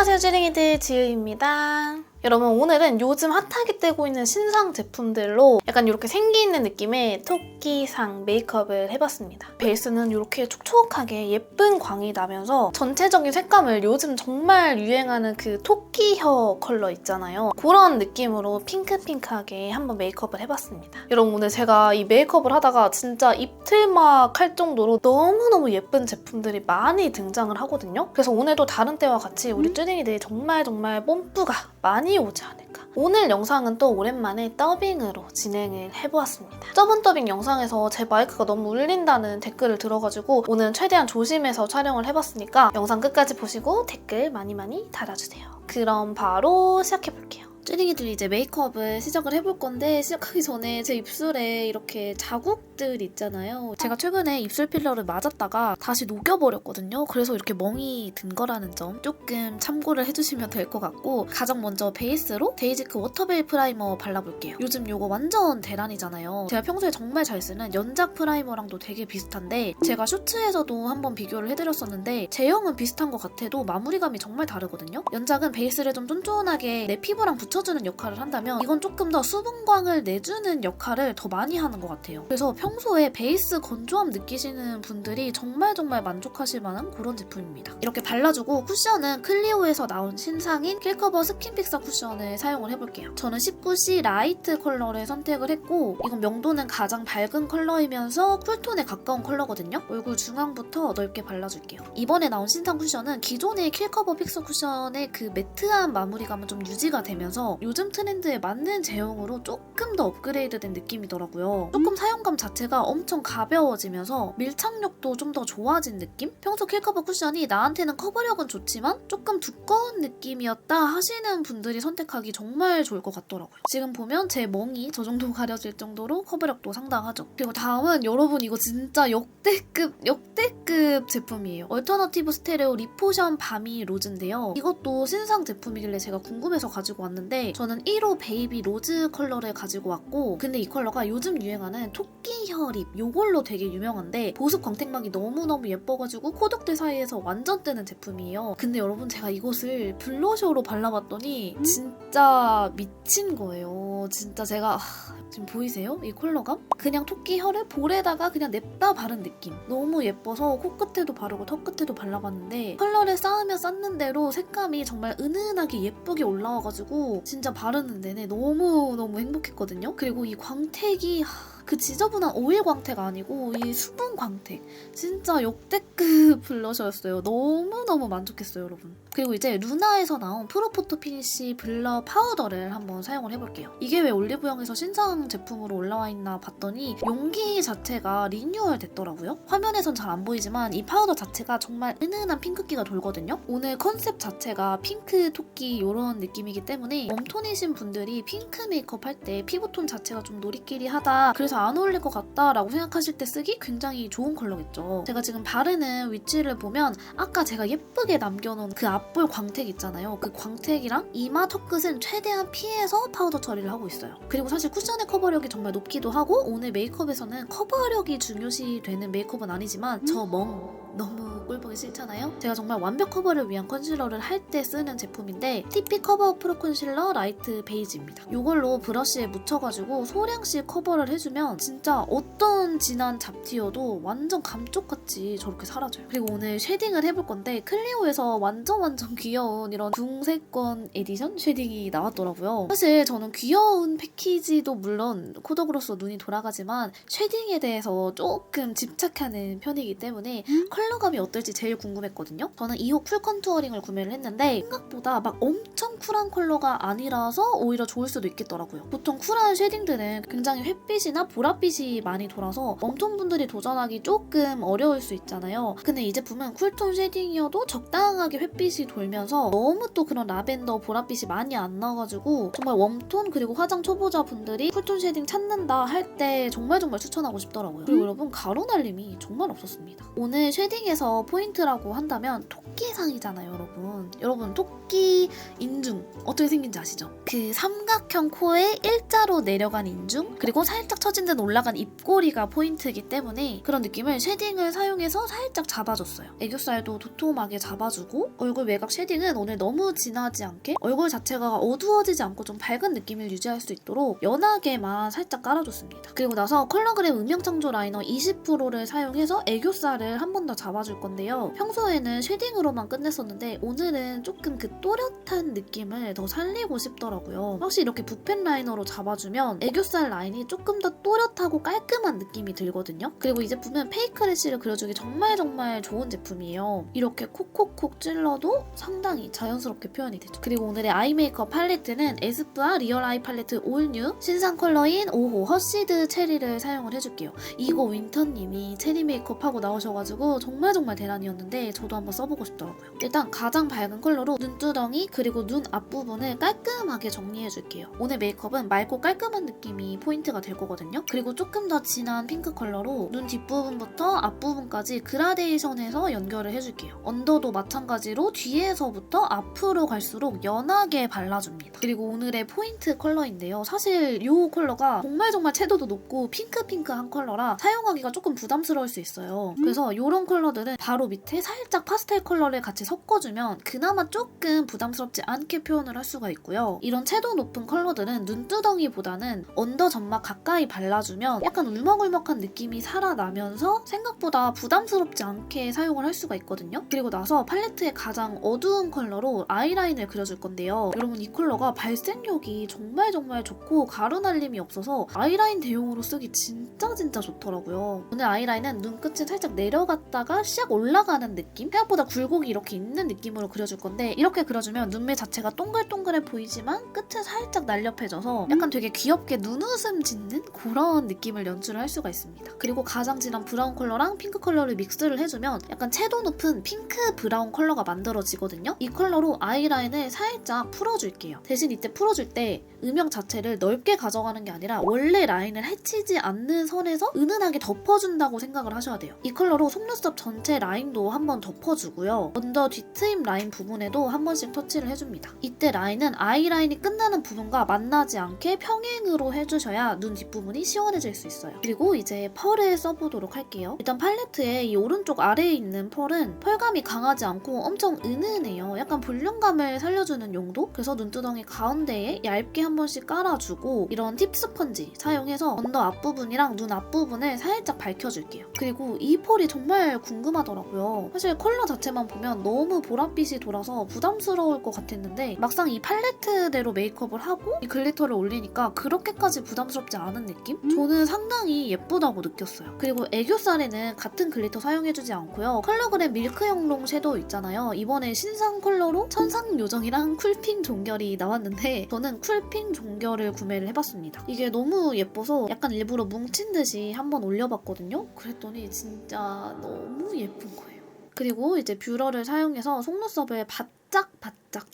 안녕하세요 찌링이들 지으입니다. 여러분 오늘은 요즘 핫하게 뜨고 있는 신상 제품들로 약간 이렇게 생기 있는 느낌의 토끼상 메이크업을 해봤습니다. 베이스는 이렇게 촉촉하게 예쁜 광이 나면서 전체적인 색감을 요즘 정말 유행하는 그 토끼 혀 컬러 있잖아요. 그런 느낌으로 핑크핑크하게 한번 메이크업을 해봤습니다. 여러분 오늘 제가 이 메이크업을 하다가 진짜 입틀막 할 정도로 너무너무 예쁜 제품들이 많이 등장을 하거든요. 그래서 오늘도 다른 때와 같이 우리 쭈댕이들이 정말 뽐뿌가 많이 오지 않을까. 오늘 영상은 또 오랜만에 더빙으로 진행을 해보았습니다. 저번 더빙 영상에서 제 마이크가 너무 울린다는 댓글을 들어가지고 오늘은 최대한 조심해서 촬영을 해봤으니까 영상 끝까지 보시고 댓글 많이 달아주세요. 그럼 바로 시작해볼게요. 쭈링이들이 이제 메이크업을 시작을 해볼 건데 시작하기 전에 제 입술에 이렇게 자국들 있잖아요. 제가 최근에 입술 필러를 맞았다가 다시 녹여버렸거든요. 그래서 이렇게 멍이 든 거라는 점 조금 참고를 해주시면 될 것 같고, 가장 먼저 베이스로 데이지크 워터벨 프라이머 발라볼게요. 요즘 이거 완전 대란이잖아요. 제가 평소에 정말 잘 쓰는 연작 프라이머랑도 되게 비슷한데 제가 슈츠에서도 한번 비교를 해드렸었는데 제형은 비슷한 것 같아도 마무리감이 정말 다르거든요. 연작은 베이스를 좀 쫀쫀하게 내 피부랑 붙여주는 역할을 한다면 이건 조금 더 수분광을 내주는 역할을 더 많이 하는 것 같아요. 그래서 평소에 베이스 건조함 느끼시는 분들이 정말 만족하실 만한 그런 제품입니다. 이렇게 발라주고 쿠션은 클리오에서 나온 신상인 킬커버 스킨 픽서 쿠션을 사용을 해볼게요. 저는 19C 라이트 컬러를 선택을 했고 이건 명도는 가장 밝은 컬러이면서 쿨톤에 가까운 컬러거든요. 얼굴 중앙부터 넓게 발라줄게요. 이번에 나온 신상 쿠션은 기존의 킬커버 픽서 쿠션의 그 매트한 마무리감은 좀 유지가 되면서 요즘 트렌드에 맞는 제형으로 조금 더 업그레이드된 느낌이더라고요. 조금 사용감 자체가 엄청 가벼워지면서 밀착력도 좀 더 좋아진 느낌? 평소 킬커버 쿠션이 나한테는 커버력은 좋지만 조금 두꺼운 느낌이었다 하시는 분들이 선택하기 정말 좋을 것 같더라고요. 지금 보면 제 멍이 저 정도 가려질 정도로 커버력도 상당하죠. 그리고 다음은 여러분 이거 진짜 역대급 제품이에요. 얼터너티브 스테레오 리포션 바미 로즈인데요. 이것도 신상 제품이길래 제가 궁금해서 가지고 왔는데 저는 1호 베이비 로즈 컬러를 가지고 왔고, 근데 이 컬러가 요즘 유행하는 토끼 혀 립 요걸로 되게 유명한데 보습 광택막이 너무너무 예뻐가지고 코덕들 사이에서 완전 뜨는 제품이에요. 근데 여러분 제가 이것을 블러셔로 발라봤더니 진짜 미친 거예요. 진짜 제가 지금 보이세요? 이 컬러감? 그냥 토끼 혀를 볼에다가 그냥 냅다 바른 느낌. 너무 예뻐서 코끝에도 바르고 턱끝에도 발라봤는데 컬러를 쌓으면 쌓는 대로 색감이 정말 은은하게 예쁘게 올라와가지고 진짜 바르는 내내 너무너무 행복했거든요. 그리고 이 광택이 그 지저분한 오일 광택 아니고 이 수분 광택. 진짜 역대급 블러셔였어요. 너무너무 만족했어요, 여러분. 그리고 이제 루나에서 나온 프로포토 피니쉬 블러 파우더를 한번 사용을 해볼게요. 이게 왜 올리브영에서 신상 제품으로 올라와 있나 봤더니 용기 자체가 리뉴얼 됐더라고요. 화면에선 잘 안 보이지만 이 파우더 자체가 정말 은은한 핑크기가 돌거든요. 오늘 컨셉 자체가 핑크 토끼 이런 느낌이기 때문에 웜톤이신 분들이 핑크 메이크업 할 때 피부톤 자체가 좀 노리끼리하다, 그래서 안 어울릴 것 같다라고 생각하실 때 쓰기 굉장히 좋은 컬러겠죠. 제가 지금 바르는 위치를 보면 아까 제가 예쁘게 남겨놓은 그 앞볼 광택 있잖아요. 그 광택이랑 이마 턱끝은 최대한 피해서 파우더 처리를 하고 있어요. 그리고 사실 쿠션의 커버력이 정말 높기도 하고 오늘 메이크업에서는 커버력이 중요시 되는 메이크업은 아니지만 저 멍 너무 꼴보기 싫잖아요? 제가 정말 완벽 커버를 위한 컨실러를 할 때 쓰는 제품인데 TP 커버 프로 컨실러 라이트 베이지입니다. 이걸로 브러쉬에 묻혀가지고 소량씩 커버를 해주면 진짜 어떤 진한 잡티여도 완전 감쪽같이 저렇게 사라져요. 그리고 오늘 쉐딩을 해볼 건데 클리오에서 완전 귀여운 이런 둥색권 에디션 쉐딩이 나왔더라고요. 사실 저는 귀여운 패키지도 물론 코덕으로서 눈이 돌아가지만 쉐딩에 대해서 조금 집착하는 편이기 때문에 컬러감이 어떨지 제일 궁금했거든요. 저는 2호 풀 컨투어링을 구매를 했는데 생각보다 막 엄청 쿨한 컬러가 아니라서 오히려 좋을 수도 있겠더라고요. 보통 쿨한 쉐딩들은 굉장히 햇빛이나 보랏빛이 많이 돌아서 웜톤 분들이 도전하기 조금 어려울 수 있잖아요. 근데 이 제품은 쿨톤 쉐딩이어도 적당하게 햇빛이 돌면서 너무 또 그런 라벤더 보랏빛이 많이 안 나가지고 정말 웜톤 그리고 화장 초보자 분들이 쿨톤 쉐딩 찾는다 할 때 정말 추천하고 싶더라고요. 그리고 여러분 가루 날림이 정말 없었습니다. 오늘 쉐딩 쉐딩에서 포인트라고 한다면 토끼상이잖아요, 여러분 토끼 인중 어떻게 생긴지 아시죠? 그 삼각형 코에 일자로 내려간 인중, 그리고 살짝 처진 듯 올라간 입꼬리가 포인트이기 때문에 그런 느낌을 쉐딩을 사용해서 살짝 잡아줬어요. 애교살도 도톰하게 잡아주고, 얼굴 외곽 쉐딩은 오늘 너무 진하지 않게 얼굴 자체가 어두워지지 않고 좀 밝은 느낌을 유지할 수 있도록 연하게만 살짝 깔아줬습니다. 그리고 나서 컬러그램 음영창조 라이너 20%를 사용해서 애교살을 한 번 더 잡아줄 건데요. 평소에는 쉐딩으로만 끝냈었는데 오늘은 조금 그 또렷한 느낌을 더 살리고 싶더라고요. 확실히 이렇게 붓펜 라이너로 잡아주면 애교살 라인이 조금 더 또렷하고 깔끔한 느낌이 들거든요. 그리고 이 제품은 페이크 래쉬를 그려주기 정말 좋은 제품이에요. 이렇게 콕콕콕 찔러도 상당히 자연스럽게 표현이 되죠. 그리고 오늘의 아이 메이크업 팔레트는 에스쁘아 리얼 아이 팔레트 올뉴 신상 컬러인 5호 허시드 체리를 사용을 해줄게요. 이거 윈터님이 체리 메이크업 하고 나오셔가지고 정말 대란이었는데 저도 한번 써보고 싶더라고요. 일단 가장 밝은 컬러로 눈두덩이 그리고 눈 앞부분을 깔끔하게 정리해줄게요. 오늘 메이크업은 맑고 깔끔한 느낌이 포인트가 될 거거든요. 그리고 조금 더 진한 핑크 컬러로 눈 뒷부분부터 앞부분까지 그라데이션해서 연결을 해줄게요. 언더도 마찬가지로 뒤에서부터 앞으로 갈수록 연하게 발라줍니다. 그리고 오늘의 포인트 컬러인데요. 사실 이 컬러가 정말 채도도 높고 핑크한 컬러라 사용하기가 조금 부담스러울 수 있어요. 그래서 이런 컬러들은 바로 밑에 살짝 파스텔 컬러를 같이 섞어주면 그나마 조금 부담스럽지 않게 표현을 할 수가 있고요. 이런 채도 높은 컬러들은 눈두덩이보다는 언더 점막 가까이 발라주면 약간 울먹울먹한 느낌이 살아나면서 생각보다 부담스럽지 않게 사용을 할 수가 있거든요. 그리고 나서 팔레트의 가장 어두운 컬러로 아이라인을 그려줄 건데요. 여러분 이 컬러가 발색력이 정말 좋고 가루 날림이 없어서 아이라인 대용으로 쓰기 진짜 좋더라고요. 오늘 아이라인은 눈끝이 살짝 내려갔다가 샥 올라가는 느낌? 생각보다 굴곡이 이렇게 있는 느낌으로 그려줄 건데 이렇게 그려주면 눈매 자체가 동글동글해 보이지만 끝은 살짝 날렵해져서 약간 되게 귀엽게 눈웃음 짓는 그런 느낌을 연출을 할 수가 있습니다. 그리고 가장 진한 브라운 컬러랑 핑크 컬러를 믹스를 해주면 약간 채도 높은 핑크 브라운 컬러가 만들어지거든요. 이 컬러로 아이라인을 살짝 풀어줄게요. 대신 이때 풀어줄 때 음영 자체를 넓게 가져가는 게 아니라 원래 라인을 해치지 않는 선에서 은은하게 덮어준다고 생각을 하셔야 돼요. 이 컬러로 속눈썹 전체 라인도 한번 덮어주고요. 언더 뒤트임 라인 부분에도 한 번씩 터치를 해줍니다. 이때 라인은 아이라인이 끝나는 부분과 만나지 않게 평행으로 해주셔야 눈 뒷부분이 시원해질 수 있어요. 그리고 이제 펄을 써보도록 할게요. 일단 팔레트의 이 오른쪽 아래에 있는 펄은 펄감이 강하지 않고 엄청 은은해요. 약간 볼륨감을 살려주는 용도? 그래서 눈두덩이 가운데에 얇게 한 번씩 깔아주고 이런 팁 스펀지 사용해서 언더 앞부분이랑 눈 앞부분을 살짝 밝혀줄게요. 그리고 이 펄이 정말 궁금하더라고요. 사실 컬러 자체만 보면 너무 보랏빛이 돌아서 부담스러울 것 같았는데 막상 이 팔레트대로 메이크업을 하고 이 글리터를 올리니까 그렇게까지 부담스럽지 않은 느낌? 저는 상당히 예쁘다고 느꼈어요. 그리고 애교살에는 같은 글리터 사용해주지 않고요. 컬러그램 밀크영롱 섀도우 있잖아요. 이번에 신상 컬러로 천상요정이랑 쿨핑 종결이 나왔는데 저는 쿨핑 종결을 구매를 해봤습니다. 이게 너무 예뻐서 약간 일부러 뭉친 듯이 한번 올려봤거든요. 그랬더니 진짜 너무 예쁜 거예요. 그리고 이제 뷰러를 사용해서 속눈썹을 바짝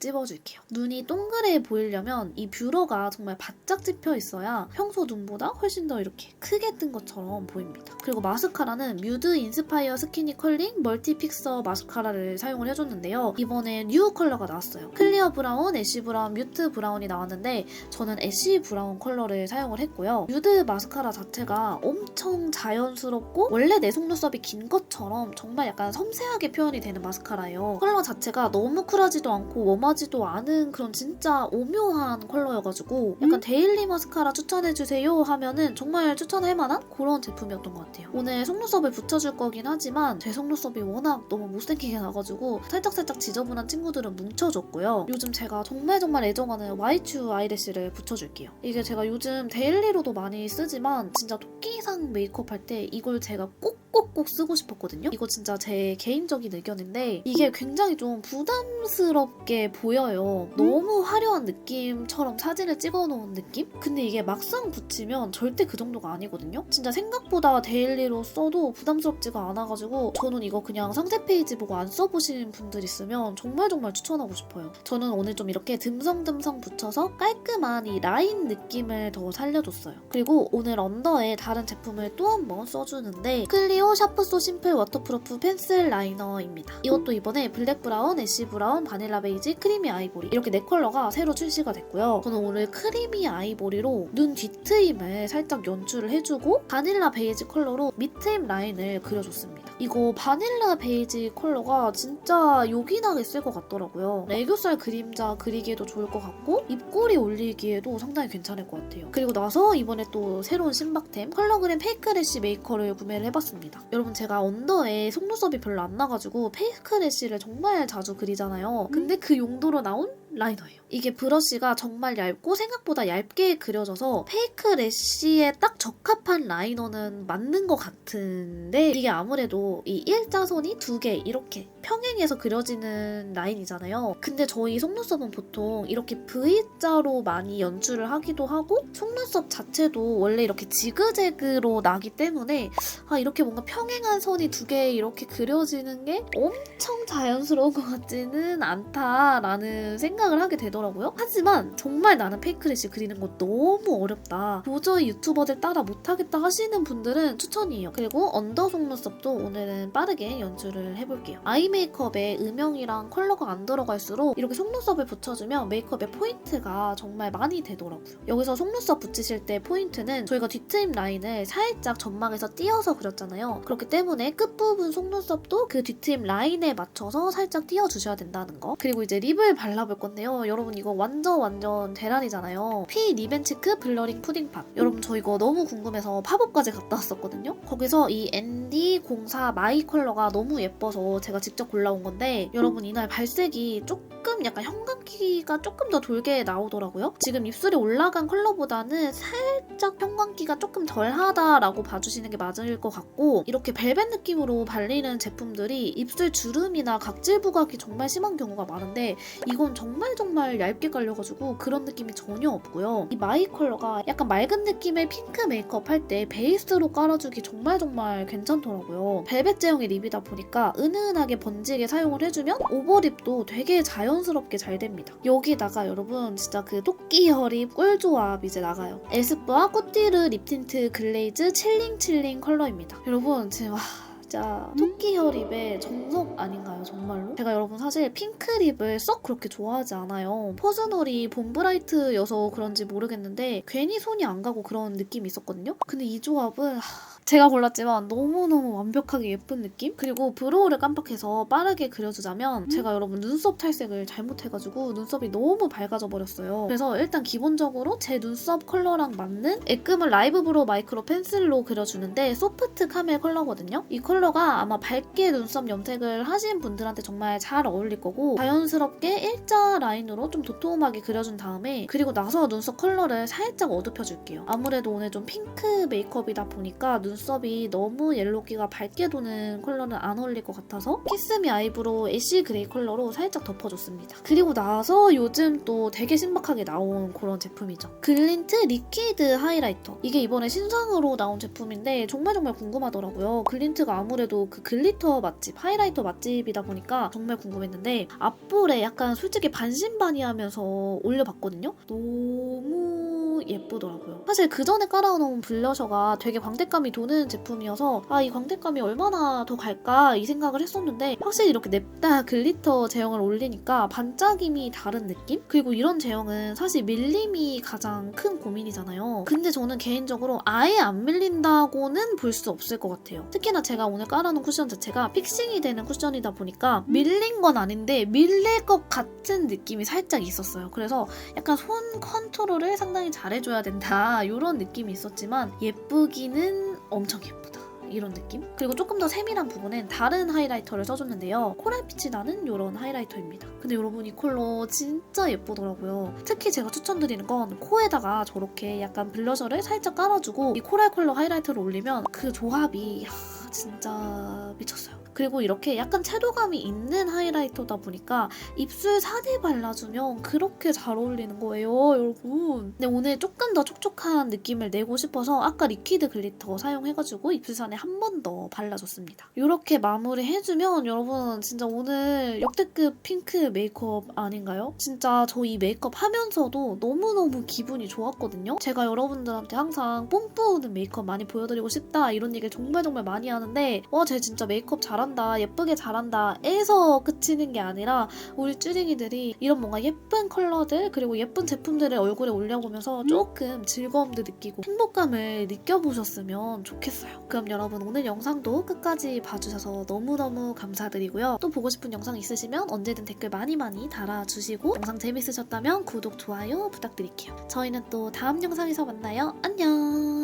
찝어줄게요. 눈이 동그래 보이려면 이 뷰러가 정말 바짝 찝혀 있어야 평소 눈보다 훨씬 더 이렇게 크게 뜬 것처럼 보입니다. 그리고 마스카라는 뮤드 인스파이어 스키니 컬링 멀티 픽서 마스카라를 사용을 해줬는데요. 이번에 뉴 컬러가 나왔어요. 클리어 브라운, 애쉬 브라운, 뮤트 브라운이 나왔는데 저는 애쉬 브라운 컬러를 사용을 했고요. 뮤드 마스카라 자체가 엄청 자연스럽고 원래 내 속눈썹이 긴 것처럼 정말 약간 섬세하게 표현이 되는 마스카라예요. 컬러 자체가 너무 쿨하지도 않고 웜하지도 않은 그런 진짜 오묘한 컬러여가지고 약간 데일리 마스카라 추천해주세요 하면은 정말 추천할 만한 그런 제품이었던 것 같아요. 오늘 속눈썹을 붙여줄 거긴 하지만 제 속눈썹이 워낙 너무 못생기게 나가지고 살짝 지저분한 친구들은 뭉쳐줬고요. 요즘 제가 정말 애정하는 Y2 아이래쉬를 붙여줄게요. 이게 제가 요즘 데일리로도 많이 쓰지만 진짜 토끼상 메이크업 할 때 이걸 제가 꼭 쓰고 싶었거든요. 이거 진짜 제 개인적인 의견인데 이게 굉장히 좀 부담스럽게 보여요. 너무 화려한 느낌처럼 사진을 찍어놓은 느낌? 근데 이게 막상 붙이면 절대 그 정도가 아니거든요. 진짜 생각보다 데일리로 써도 부담스럽지가 않아가지고 저는 이거 그냥 상세 페이지 보고 안 써보신 분들 있으면 정말 추천하고 싶어요. 저는 오늘 좀 이렇게 듬성듬성 붙여서 깔끔한 이 라인 느낌을 더 살려줬어요. 그리고 오늘 언더에 다른 제품을 또 한 번 써주는데 클리어 스튜디오 샤프소 심플 워터프루프 펜슬 라이너입니다. 이것도 이번에 블랙 브라운, 애쉬 브라운, 바닐라 베이지, 크리미 아이보리 이렇게 4컬러가 새로 출시가 됐고요. 저는 오늘 크리미 아이보리로 눈 뒤트임을 살짝 연출을 해주고 바닐라 베이지 컬러로 밑트임 라인을 그려줬습니다. 이거 바닐라 베이지 컬러가 진짜 요긴하게 쓸 것 같더라고요. 애교살 그림자 그리기에도 좋을 것 같고 입꼬리 올리기에도 상당히 괜찮을 것 같아요. 그리고 나서 이번에 또 새로운 신박템 컬러그램 페이크래쉬 메이커를 구매를 해봤습니다. 여러분 제가 언더에 속눈썹이 별로 안 나가지고 페이크래쉬를 정말 자주 그리잖아요. 근데 그 용도로 나온 라이너예요. 이게 브러쉬가 정말 얇고 생각보다 얇게 그려져서 페이크 래쉬에 딱 적합한 라이너는 맞는 것 같은데 이게 아무래도 이 일자선이 2개 이렇게 평행해서 그려지는 라인이잖아요. 근데 저희 속눈썹은 보통 이렇게 V자로 많이 연출을 하기도 하고 속눈썹 자체도 원래 이렇게 지그재그로 나기 때문에 이렇게 뭔가 평행한 선이 2개 이렇게 그려지는 게 엄청 자연스러운 것 같지는 않다라는 생각을 하게 되더라고요. 하지만 정말 나는 페이크래쉬 그리는 거 너무 어렵다. 도저히 유튜버들 따라 못하겠다 하시는 분들은 추천이에요. 그리고 언더 속눈썹도 오늘은 빠르게 연출을 해볼게요. 아이 메이크업에 음영이랑 컬러가 안 들어갈수록 이렇게 속눈썹을 붙여주면 메이크업의 포인트가 정말 많이 되더라고요. 여기서 속눈썹 붙이실 때 포인트는 저희가 뒤트임 라인을 살짝 점막에서 띄어서 그렸잖아요. 그렇기 때문에 끝부분 속눈썹도 그 뒤트임 라인에 맞춰서 살짝 띄워주셔야 된다는 거. 그리고 이제 립을 발라볼 건데요. 여러분 이거 완전 대란이잖아요. 피 리벤치크 블러링 푸딩팝. 여러분 저 이거 너무 궁금해서 팝업까지 갔다 왔었거든요. 거기서 이 ND04 마이 컬러가 너무 예뻐서 제가 직접 골라온 건데 여러분 이날 발색이 조금 약간 형광기가 조금 더 돌게 나오더라고요. 지금 입술에 올라간 컬러보다는 살짝 형광기가 조금 덜하다라고 봐주시는 게 맞을 것 같고 이렇게 벨벳 느낌으로 발리는 제품들이 입술 주름이나 각질 부각이 정말 심한 경우가 많은데 이건 정말 얇게 깔려가지고 그런 느낌이 전혀 없고요. 이 마이 컬러가 약간 맑은 느낌의 핑크 메이크업 할 때 베이스로 깔아주기 정말 괜찮더라고요. 벨벳 제형의 립이다 보니까 은은하게 번지게 사용을 해주면 오버립도 되게 자연스럽게 잘 됩니다. 여기다가 여러분 진짜 그 토끼 혈입 꿀조합 이제 나가요. 에스쁘아 꾸띠르 립 틴트 글레이즈 칠링 컬러입니다. 여러분 진짜 진짜 토끼 혈립의 정석 아닌가요 정말로? 제가 여러분 사실 핑크립을 썩 그렇게 좋아하지 않아요. 퍼스널이 봄브라이트여서 그런지 모르겠는데 괜히 손이 안 가고 그런 느낌이 있었거든요. 근데 이 조합은 제가 골랐지만 너무너무 완벽하게 예쁜 느낌? 그리고 브로우를 깜빡해서 빠르게 그려주자면 제가 여러분 눈썹 탈색을 잘못해가지고 눈썹이 너무 밝아져 버렸어요. 그래서 일단 기본적으로 제 눈썹 컬러랑 맞는 애금을 라이브 브로우 마이크로 펜슬로 그려주는데 소프트 카멜 컬러거든요. 이 컬러가 아마 밝게 눈썹 염색을 하신 분들한테 정말 잘 어울릴 거고 자연스럽게 일자 라인으로 좀 도톰하게 그려준 다음에 그리고 나서 눈썹 컬러를 살짝 어둡혀줄게요. 아무래도 오늘 좀 핑크 메이크업이다 보니까 눈썹이 너무 옐로기가 밝게 도는 컬러는 안 어울릴 것 같아서 키스미 아이브로우 애쉬 그레이 컬러로 살짝 덮어줬습니다. 그리고 나서 요즘 또 되게 신박하게 나온 그런 제품이죠. 글린트 리퀴드 하이라이터. 이게 이번에 신상으로 나온 제품인데 정말 궁금하더라고요. 글린트가 아무래도 그 글리터 맛집, 하이라이터 맛집이다 보니까 정말 궁금했는데 앞볼에 약간 솔직히 반신반의하면서 올려봤거든요. 너무 예쁘더라고요. 사실 그 전에 깔아놓은 블러셔가 되게 광택감이 도는 제품이어서 이 광택감이 얼마나 더 갈까 이 생각을 했었는데 확실히 이렇게 냅다 글리터 제형을 올리니까 반짝임이 다른 느낌? 그리고 이런 제형은 사실 밀림이 가장 큰 고민이잖아요. 근데 저는 개인적으로 아예 안 밀린다고는 볼 수 없을 것 같아요. 특히나 제가 오늘 깔아놓은 쿠션 자체가 픽싱이 되는 쿠션이다 보니까 밀린 건 아닌데 밀릴 것 같은 느낌이 살짝 있었어요. 그래서 약간 손 컨트롤을 상당히 잘해줘야 된다 이런 느낌이 있었지만 예쁘기는 엄청 예쁘다 이런 느낌? 그리고 조금 더 세밀한 부분엔 다른 하이라이터를 써줬는데요. 코랄빛이 나는 이런 하이라이터입니다. 근데 여러분 이 컬러 진짜 예쁘더라고요. 특히 제가 추천드리는 건 코에다가 저렇게 약간 블러셔를 살짝 깔아주고 이 코랄 컬러 하이라이터를 올리면 그 조합이 진짜 미쳤어요. 그리고 이렇게 약간 채도감이 있는 하이라이터다 보니까 입술 산에 발라주면 그렇게 잘 어울리는 거예요, 여러분. 근데 오늘 조금 더 촉촉한 느낌을 내고 싶어서 아까 리퀴드 글리터 사용해가지고 입술산에 한 번 더 발라줬습니다. 이렇게 마무리해주면 여러분 진짜 오늘 역대급 핑크 메이크업 아닌가요? 진짜 저 이 메이크업 하면서도 너무너무 기분이 좋았거든요. 제가 여러분들한테 항상 뽐뿌는 메이크업 많이 보여드리고 싶다 이런 얘기를 정말 많이 하는데 와, 쟤 진짜 메이크업 잘한다, 예쁘게 잘한다 에서 그치는 게 아니라 우리 쭈링이들이 이런 뭔가 예쁜 컬러들 그리고 예쁜 제품들을 얼굴에 올려보면서 조금 즐거움도 느끼고 행복감을 느껴보셨으면 좋겠어요. 그럼 여러분 오늘 영상도 끝까지 봐주셔서 너무너무 감사드리고요. 또 보고 싶은 영상 있으시면 언제든 댓글 많이 달아주시고 영상 재밌으셨다면 구독, 좋아요 부탁드릴게요. 저희는 또 다음 영상에서 만나요. 안녕.